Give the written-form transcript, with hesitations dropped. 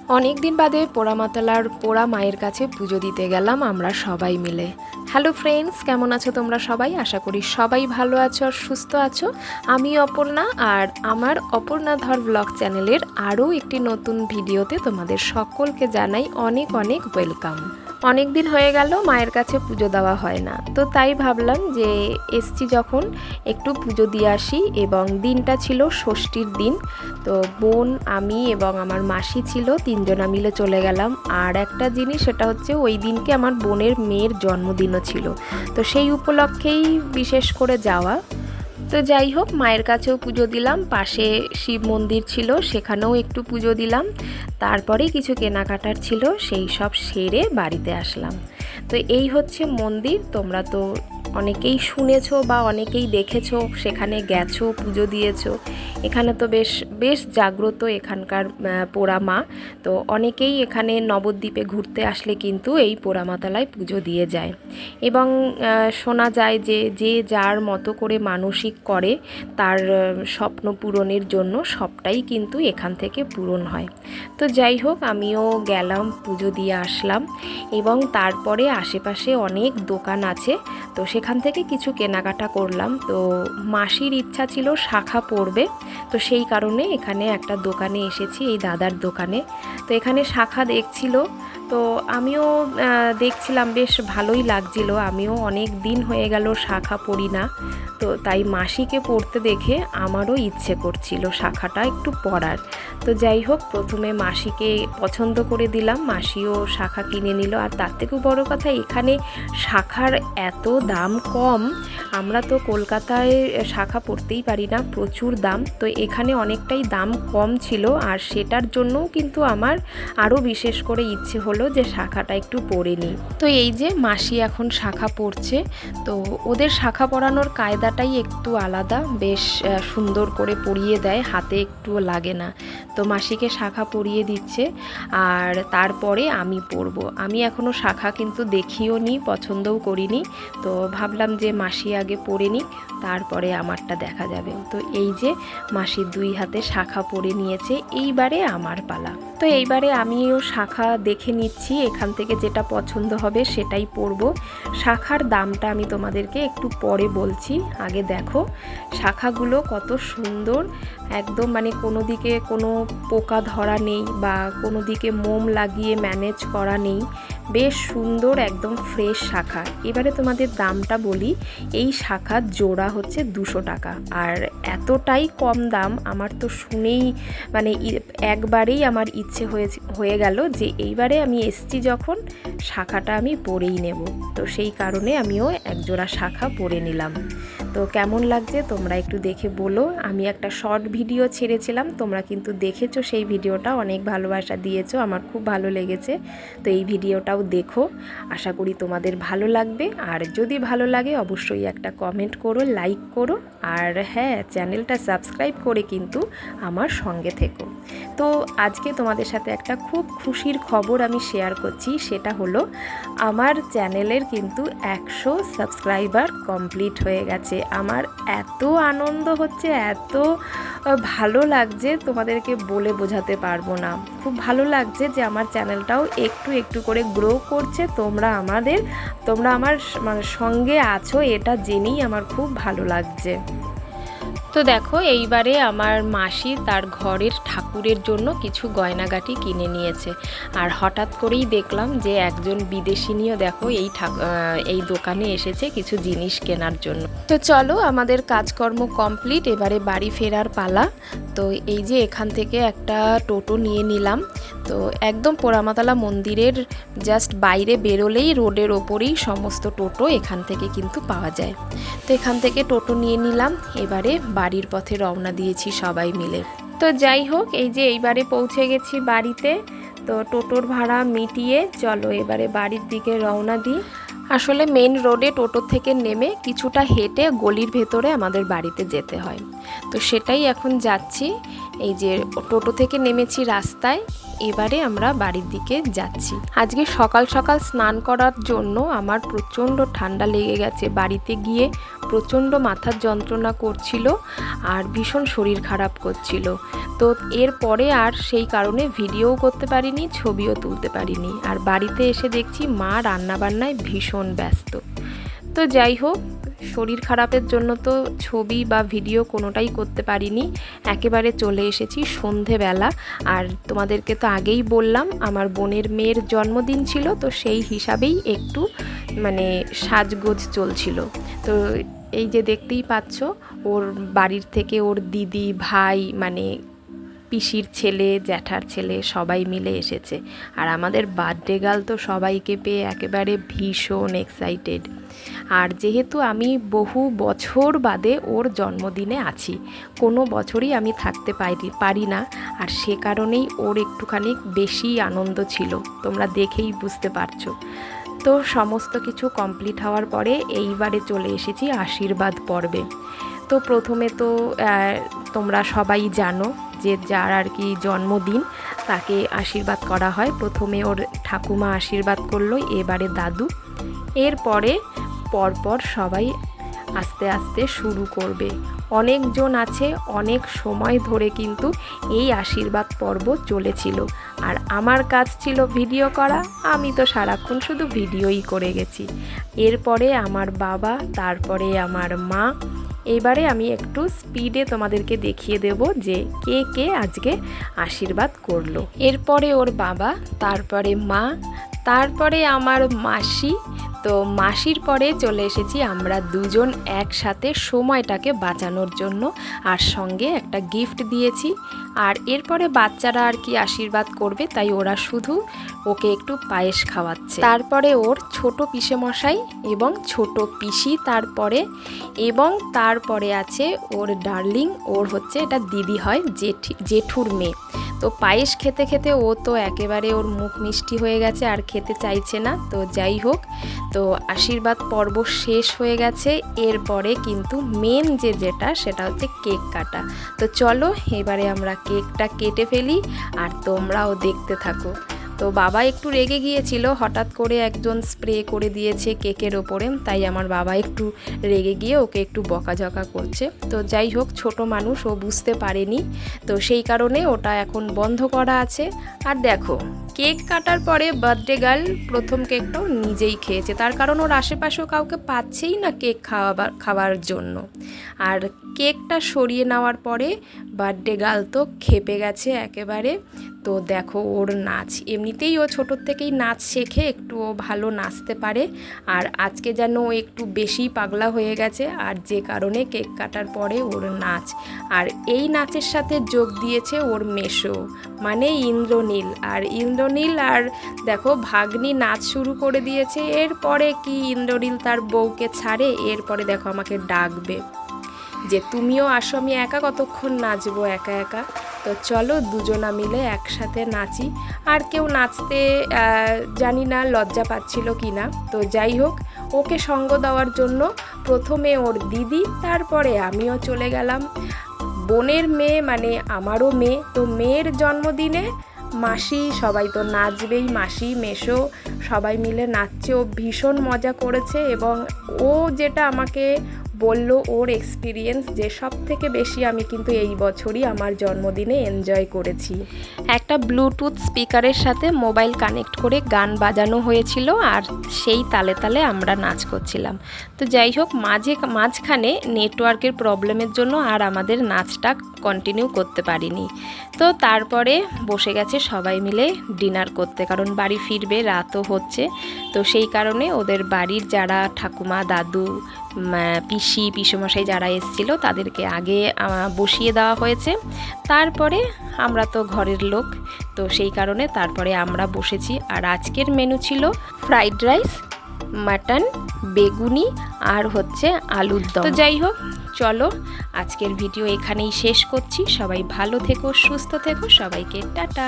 অনেক দিন বাদে পোড়ামাতলার পোড়া মায়ের কাছে পুজো দিতে গেলাম আমরা সবাই মিলে। হ্যালো ফ্রেন্ডস, কেমন আছো তোমরা সবাই? আশা করি সবাই ভালো আছো আর সুস্থ আছো। আমি অপর্ণা, আর আমার অপর্ণা ধর ব্লগ চ্যানেলের আরও একটি নতুন ভিডিওতে তোমাদের সকলকে জানাই অনেক অনেক ওয়েলকাম। অনেক দিন হয়ে গেল মায়ের কাছে পুজো দেওয়া হয় না, তো তাই ভাবলাম যে এসছি যখন একটু পুজো দিয়ে আসি। এবং দিনটা ছিল ষষ্ঠীর দিন। তো বোন, আমি এবং আমার মাসি ছিল, তিনজনা মিলে চলে গেলাম। আর একটা জিনিস, সেটা হচ্ছে ওই দিনকে আমার বোনের মেয়ের জন্মদিনও ছিল, তো সেই উপলক্ষেই বিশেষ করে যাওয়া। তো যাই হোক, মায়ের কাছেও পুজো দিলাম, পাশে শিব মন্দির ছিল সেখানেও একটু পুজো দিলাম। তারপরে কিছু কেনাকাটার ছিল, সেই সব সেরে বাড়িতে আসলাম। তো এই হচ্ছে মন্দির। তোমরা তো অনেকেই শুনেছো বা অনেকেই দেখেছো, সেখানে গেছো, পুজো দিয়েছো। এখানে তো বেশ বেশ জাগ্রত এখানকার পোড়া মা। তো অনেকেই এখানে নবদ্বীপে ঘুরতে আসলে কিন্তু এই পোড়ামাতলায় পুজো দিয়ে যায়। এবং শোনা যায় যে যে যার মতো করে মানসিক করে, তার স্বপ্ন পূরণের জন্য সবটাই কিন্তু এখান থেকে পূরণ হয়। তো যাই হোক, আমিও গেলাম, পুজো দিয়ে আসলাম। এবং তারপরে আশেপাশে অনেক দোকান আছে, তো সেখান থেকে কিছু কেনাকাটা করলাম। তো মাসির ইচ্ছা ছিল শাঁখা পরবে, তো সেই কারণে এখানে একটা দোকানে এসেছি, এই দাদার দোকানে। তো এখানে শাঁখা দেখছিল, তো আমিও দেখছিলাম, বেশ ভালোই লাগছিল। আমিও অনেক দিন হয়ে গেল শাঁখা পরি না, তো তাই মাসিকে পরতে দেখে আমারও ইচ্ছে করছিল শাঁখাটা একটু পরার। তো যাই হোক, প্রথমে মাসিকে পছন্দ করে দিলাম, মাসিও শাঁখা কিনে নিল। আর তার থেকেও বড় কথা, এখানে শাঁখার এত দাম কম। আমরা তো কলকাতায় শাঁখা পরতেই পারি না, প্রচুর দাম। তো এখানে অনেকটাই দাম কম ছিল, আর সেটার জন্যও কিন্তু আমার আরও বিশেষ করে ইচ্ছে হলো যে শাঁখাটা একটু পরে নিই। তো এই যে মাসি এখন শাঁখা পরছে। তো ওদের শাঁখা পরানোর কায়দাটাই একটু আলাদা, বেশ সুন্দর করে পরিয়ে দেয়, হাতে একটুও লাগে না। তো মাসিকে শাঁখা পরিয়ে দিচ্ছে, আর তারপরে আমি পরবো। আমি এখনও শাঁখা কিন্তু দেখিও নি, পছন্দও করিনি। তো ভাবলাম যে মাসি আগে পরে নিক, তারপরে আমারটা দেখা যাবে। তো এই যে মাসির দুই হাতে শাঁখা পরে নিয়েছে, এইবারে আমার পালা। তো এইবারে আমিও শাঁখা দেখে নিচ্ছি, এখান থেকে যেটা পছন্দ হবে সেটাই পরবো। শাঁখার দামটা আমি তোমাদেরকে একটু পরে বলছি, আগে দেখো শাঁখাগুলো কত সুন্দর। একদম মানে কোনো দিকে কোনো পোকা ধরা নেই, বা কোনো দিকে মোম লাগিয়ে ম্যানেজ করা নেই, বেশ সুন্দর একদম ফ্রেশ শাঁখা। এবারে তোমাদের দামটা বলি, এই শাঁখার জোড়া হচ্ছে 200 টাকা। আর এতটাই কম দাম, আমার তো শুনেই মানে একবারেই আমার ইচ্ছে হয়ে গেল যে এইবারে আমি এসছি যখন, শাঁখাটা আমি পরেই নেব। তো সেই কারণে আমিও একজোড়া শাঁখা পরে নিলাম। তো কেমন লাগছে তোমরা একটু দেখে বলো। আমি একটা শর্ট ভিডিও ছেড়েছিলাম, তোমরা কিন্তু দেখেছো সেই ভিডিওটা, অনেক ভালোবাসা দিয়েছো, আমার খুব ভালো লেগেছে। তো এই ভিডিওটাও দেখো, আশা করি তোমাদের ভালো লাগবে। আর যদি ভালো লাগে অবশ্যই একটা কমেন্ট করো, লাইক করো, আর হ্যাঁ, চ্যানেলটা সাবস্ক্রাইব করে কিন্তু আমার সঙ্গে থেকো। তো আজকে তোমাদের সাথে একটা খুব খুশির খবর আমি শেয়ার করছি, সেটা হলো আমার চ্যানেলের কিন্তু 100 সাবস্ক্রাইবার কমপ্লিট হয়ে গেছে। আমার এত আনন্দ হচ্ছে, এত ভালো লাগছে, তোমাদেরকে বলে বোঝাতে পারবো না। খুব ভালো লাগছে যে আমার চ্যানেলটাও একটু একটু করে গ্রো করছে। তোমরা আমার মানে সঙ্গে আছো, এটা জেনেই আমার খুব ভালো লাগছে। তো দেখো, এইবারে আমার মাসি তার ঘরের ঠাকুরের জন্য কিছু গয়নাগাটি কিনে নিয়েছে। আর হঠাৎ করেই দেখলাম যে একজন বিদেশিনীও দেখো এই দোকানে এসেছে কিছু জিনিস কেনার জন্য। তো চলো, আমাদের কাজকর্ম কমপ্লিট, এবারে বাড়ি ফেরার পালা। তো এই যে এখান থেকে একটা টোটো নিয়ে নিলাম। তো একদম পোড়ামাতলা মন্দিরের জাস্ট বাইরে বেরোলেই রোডের ওপরেই সমস্ত টোটো এখান থেকে কিন্তু পাওয়া যায়। তো এখান থেকে টোটো নিয়ে নিলাম, এবারে বাড়ির পথে রওনা দিয়েছি সবাই মিলে। তো যাই হোক, এই যে এইবারে পৌঁছে গেছি বাড়িতে। তো টোটোর ভাড়া মিটিয়ে চলো এবারে বাড়ির দিকে রওনা দিই। আসলে মেন রোডে টোটো থেকে নেমে কিছুটা হেঁটে গলির ভেতরে আমাদের বাড়িতে যেতে হয়, তো সেটাই এখন যাচ্ছি। এই যে টোটো থেকে নেমেছি রাস্তায়, এবারে আমরা বাড়ির দিকে যাচ্ছি। আজকে সকাল সকাল স্নান করার জন্য আমার প্রচণ্ড ঠান্ডা লেগে গেছে। বাড়িতে গিয়ে প্রচণ্ড মাথার যন্ত্রণা করছিল আর ভীষণ শরীর খারাপ করছিল। তো এরপরে আর সেই কারণে ভিডিও করতে পারিনি, ছবিও তুলতে পারিনি। আর বাড়িতে এসে দেখছি মা রান্নাবান্নায় ভীষণ ব্যস্ত। তো যাই হোক, শরীর খারাপের জন্য তো ছবি বা ভিডিও কোনোটাই করতে পারিনি। একেবারে চলে এসেছি সন্ধেবেলা। আর তোমাদেরকে তো আগেই বললাম আমার বোনের মেয়ের জন্মদিন ছিল, তো সেই হিসাবেই একটু সাজগোজ চলছিল। তো এই যে দেখতেই পাচ্ছ, ওর বাড়ির থেকে ওর দিদি, ভাই, পিসির ছেলে, জ্যাঠার ছেলে সবাই মিলে এসেছে। আর আমাদের বার্থডে গার্ল তো সবাইকে পেয়ে একেবারে ভীষণ এক্সাইটেড। আর যেহেতু আমি বহু বছর বাদে ওর জন্মদিনে আছি, কোনো বছরই আমি থাকতে পারি না, আর সে কারণেই ওর একটুখানি বেশি আনন্দ ছিল, তোমরা দেখেই বুঝতে পারছো। তো সমস্ত কিছু কমপ্লিট হওয়ার পরে এইবারে চলে এসেছি আশীর্বাদ পর্বে। তো প্রথমে তো তোমরা সবাই জানো যে যার আর কি জন্মদিন তাকে আশীর্বাদ করা হয়। প্রথমে ওর ঠাকুমা আশীর্বাদ করলো, এবারে দাদু, এরপরে পরপর সবাই আস্তে আস্তে শুরু করবে। অনেকজন আছে, অনেক সময় ধরে কিন্তু এই আশীর্বাদ পর্ব চলেছিল। আর আমার কাজ ছিল ভিডিও করা, আমি তো সারাক্ষণ শুধু ভিডিওই করে গেছি। এরপরে আমার বাবা, তারপরে আমার মা। এবারে আমি একটু স্পিডে তোমাদেরকে দেখিয়ে দেব যে কে কে আজকে আশীর্বাদ করলো। এরপরে ওর বাবা, তারপরে মা, তারপরে আমার মাসি। তো মাসির পরে চলে এসেছি আমরা দুজন একসাথে সময়টাকে বাঁচানোর জন্য, আর সঙ্গে একটা গিফট দিয়েছি। আর এরপরে বাচ্চারা আর কি আশীর্বাদ করবে, তাই ওরা শুধু ওকে একটু পায়েস খাওয়াচ্ছে। তারপরে ওর ছোট পিসেমশাই এবং ছোট পিসি, তারপরে আছে ওর ডার্লিং, ওর হচ্ছে এটা দিদি হয়, জেঠুর মেয়ে। তো পায়েস খেতে খেতে ও তো একেবারে ওর মুখ মিষ্টি হয়ে গেছে, আর খেতে চাইছে না। তো যাই হোক, তো আশীর্বাদ পর্ব শেষ হয়ে গেছে। এরপরে কিন্তু মেন যেটা সেটা হচ্ছে কেক কাটা। তো চলো এবারে আমরা কেকটা কেটে ফেলি, আর তোমরাও দেখতে থাকো। তো বাবা একটু রেগে গিয়েছিল, হঠাৎ করে একজন স্প্রে করে দিয়েছে কেকের ওপরে, তাই আমার বাবা একটু রেগে গিয়ে ওকে একটু বকাঝকা করছে। তো যাই হোক, ছোট মানুষ, ও বুঝতে পারেনি, তো সেই কারণে ওটা এখন বন্ধ করা আছে। আর দেখো, কেক কাটার পরে বার্থডে গার্ল প্রথম কেকটাও নিজেই খেয়েছে, তার কারণ ওর আশেপাশেও কাউকে পাচ্ছেই না কেক খাওয়ার জন্য। আর কেকটা সরিয়ে নেওয়ার পরে বার্থডে গার্ল তো খেপে গেছে একেবারে। তো দেখো ওর নাচ, এমনিতেই ও ছোটোর থেকেই নাচ শেখে, একটু ও ভালো নাচতে পারে। আর আজকে যেন ও একটু বেশি পাগলা হয়ে গেছে, আর যে কারণে কেক কাটার পরে ওর নাচ। আর এই নাচের সাথে যোগ দিয়েছে ওর মেশো, ইন্দ্রনীল। আর ইন্দ্রনীল আর দেখো ভাগ্নি নাচ শুরু করে দিয়েছে। এরপরে কি ইন্দ্রনীল তার বউকে ছাড়ে, এরপরে দেখো আমাকে ডাকবে যে তুমিও আসো, আমি একা কতক্ষণ নাচবো একা একা। তো চলো দুজনা মিলে একসাথে নাচি। আর কেউ নাচতে জানি না লজ্জা পাচ্ছিল কি না। তো যাই হোক, ওকে সঙ্গ দেওয়ার জন্য প্রথমে ওর দিদি, তারপরে আমিও চলে গেলাম। বোনের মেয়ে আমারও মেয়ে, তো মেয়ের জন্মদিনে মাসি সবাই তো নাচবেই, মাসি মেশো সবাই মিলে নাচছে। ও ভীষণ মজা করেছে, এবং ও যেটা আমাকে বলল ওর এক্সপিরিয়েন্স, যে সব থেকে বেশি আমি কিন্তু এই বছরই আমার জন্মদিনে এনজয় করেছি। একটা ব্লুটুথ স্পিকারের সাথে মোবাইল কানেক্ট করে গান বাজানো হয়েছিল, আর সেই তালে তালে আমরা নাচ করছিলাম। তো যাই হোক, মাঝখানে নেটওয়ার্কের প্রবলেমের জন্য আর আমাদের নাচটা কন্টিনিউ করতে পারিনি। তো তারপরে বসে গেছে সবাই মিলে ডিনার করতে, কারণ বাড়ি ফিরবে, রাতও হচ্ছে। তো সেই কারণে ওদের বাড়ির যারা ঠাকুমা, দাদু, পিসেমশাই যারা এসেছিল তাদেরকে আগে বসিয়ে দেওয়া হয়েছে। তারপরে আমরা তো ঘরের লোক, তো সেই কারণে তারপরে আমরা বসেছি। আর আজকের মেনু ছিল ফ্রাইড রাইস, মাটন, বেগুনি, আর হচ্ছে আলুর দম। তো যাই হোক, চলো আজকের ভিডিও এখানেই শেষ করছি। সবাই ভালো থেকো, সুস্থ থেকো, সবাইকে টাটা।